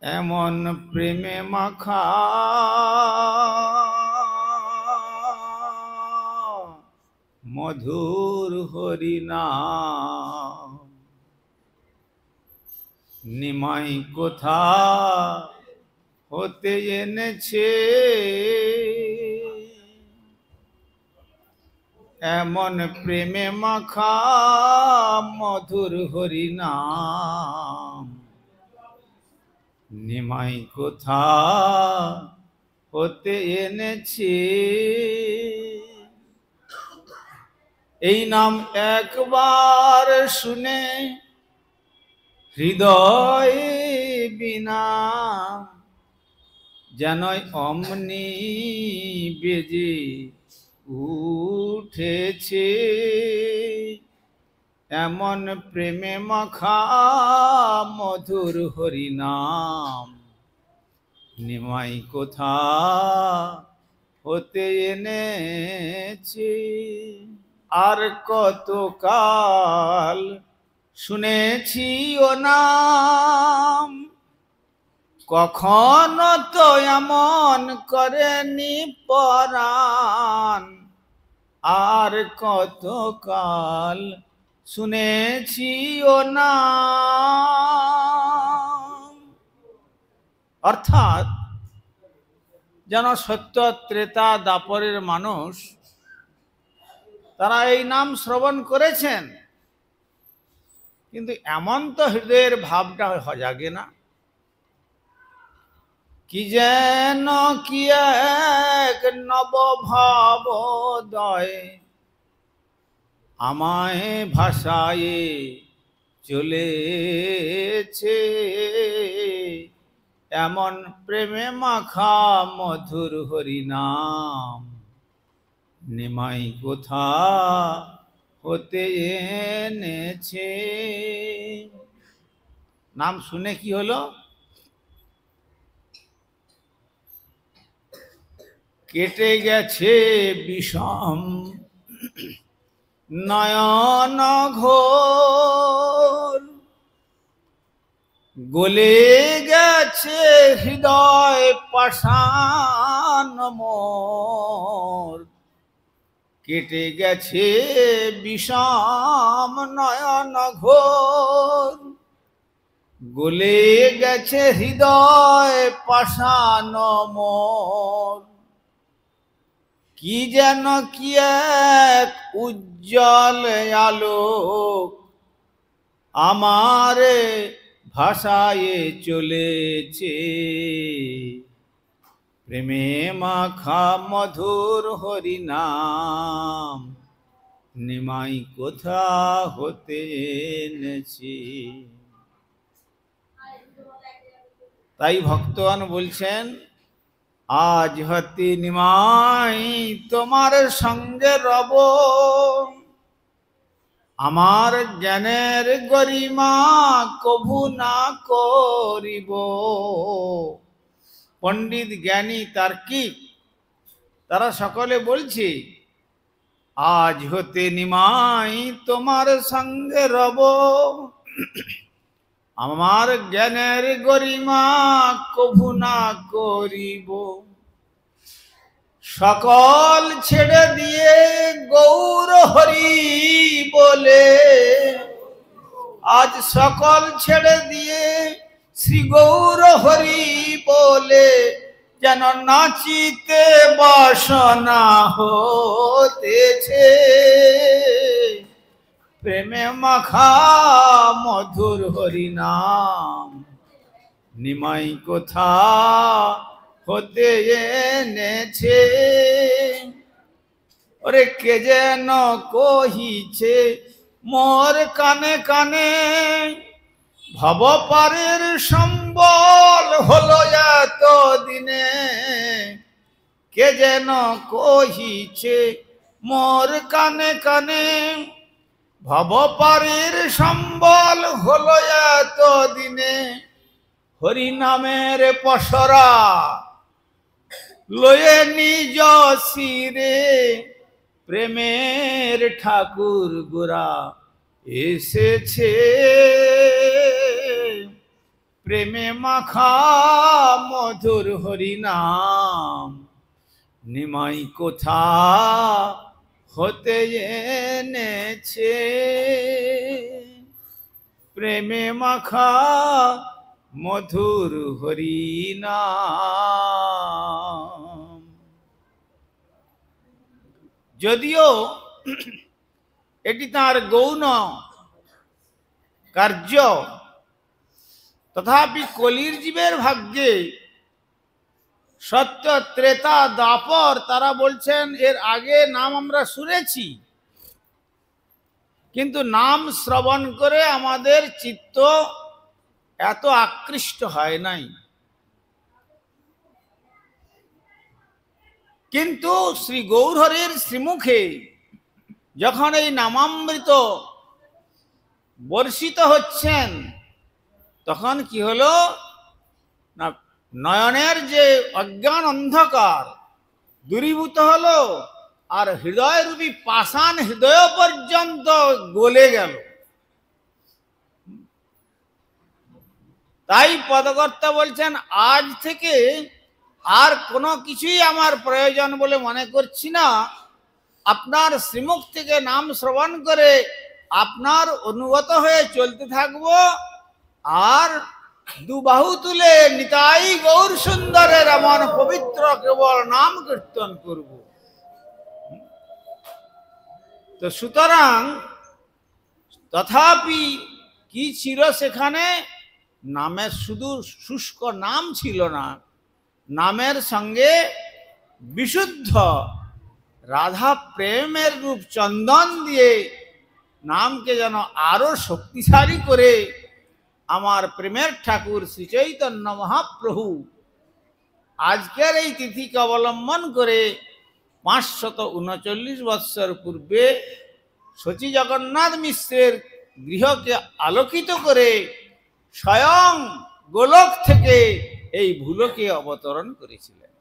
এমন প্রেমে মাখা মধুর হরিনাম, নিমাই কোথা হতে এনেছে এমন প্রেমে মাখা মধুর হরিনাম, নিমাই কোথা হতে এনেছে। এই নাম একবার শুনে হৃদয় বিনা যেন অমনি বেজে উঠেছে এমন প্রেমে মাখা মধুর হরিনাম, নিমাই কোথা হতে এনেছে। আর কতকাল শুনেছি ও নাম, কখনো তো এমন করেনি পরাণ। আর কতকাল শুনেছি ও নাম, অর্থাৎ যেন সত্য ত্রেতা দাপরের মানুষ তারা এই নাম শ্রবণ করেছেন, কিন্তু এমন তো হৃদয়ের ভাবটা জাগে না। কি যেন কি এক নব ভাবোদয় আমায় ভাষায় চলেছে এমন প্রেমে মাখা মধুর হরিনাম, নিমাই কোথা হতে এনেছে। নাম শুনে কি হলো? কেটে গেছে বিষম নয়ন ঘোর, গলে গেছে হৃদয় পাষাণ মোর। কেটে গেছে বিষম নয়ন ঘোর, গলে গেছে হৃদয় পাষাণ মোর। কি যেন কি এক উজ্জ্বল আলোক আমারে ভাষায় চলেছে, প্রেমে মাখা মধুর হরিনাম, নিমাই কোথা হতে এনেছি। তাই ভক্তগণ বলছেন, আজ হতে নিমাই তোমার সঙ্গে রব, আমার জ্ঞানের গরিমা কভু না করিব। পণ্ডিত জ্ঞানী তার্কিক তারা সকলে বলছে, আজ হতে নিমাই তোমার সঙ্গে রব, আমার জ্ঞানের গরিমা কভু না করিব। সকল ছেড়ে দিয়ে গৌর হরি বলে, আজ সকল ছেড়ে দিয়ে শ্রী গৌর হরি বলে যেন নাচিতে বাসনা হতেছে, প্রেমে মাখা মধুর হরিনাম, নিমাই কোথা হতে এনেছে। ওরে কে যেন কহিছে মোর কানে কানে, ভবপারের সম্বল হলো এত দিনে। কে যেন কহিছে মোর কানে কানে, ভবপারের সম্বল হলো এত দিনে। হরিনামের পসরা লয়ে নিজ শিরে, প্রেমের ঠাকুর গোরা এসেছে, প্রেমে মাখা মধুর হরিনাম নিমাই কোথা হতে এনেছে, প্রেমে মাখা মধুর হরিনাম। যদিও এটি তার গৌণ কার্য, তথাপি কলির জীবের ভাগ্যে সত্য ত্রেতা দ্বাপর তারা বলছেন এর আগে নাম আমরা শুনেছি, কিন্তু নাম শ্রবণ করে আমাদের চিত্ত এত আকৃষ্ট হয় নাই। কিন্তু শ্রী গৌরহরির শ্রীমুখে যখন এই নামামৃত বর্ষিত হচ্ছেন, তখন কি হলো না, নয়নের যে অজ্ঞান অন্ধকার দূরীভূত হলো, আর হৃদয় রূপী পাষাণ হৃদয় পর্যন্ত গলে গেল। তাই পদকর্তা বলছেন, আজ থেকে আর কোনো কিছুই আমার প্রয়োজন বলে মনে করছি না, আপনার শ্রীমুখ থেকে নাম শ্রবণ করে আপনার অনুগত হয়ে চলতে থাকব, আর দুবাহু তুলে নিতাই গৌর সুন্দরের এমন পবিত্র কেবল নাম কীর্তন করব। তো সুতরাং তথাপি কি ছিল সেখানে, নামের শুধু শুষ্ক নাম ছিল না, নামের সঙ্গে বিশুদ্ধ রাধা প্রেমের রূপ চন্দন দিয়ে নামকে যেন আরো শক্তিশালী করে আমার প্রেমের ঠাকুর শ্রী চৈতন্য মহাপ্রভু আজকের এই তিথিকে অবলম্বন করে 539 বৎসর পূর্বে শচী জগন্নাথ মিশ্রের গৃহকে আলোকিত করে স্বয়ং গোলক থেকে এই ভূলোকে অবতরণ করেছিলেন।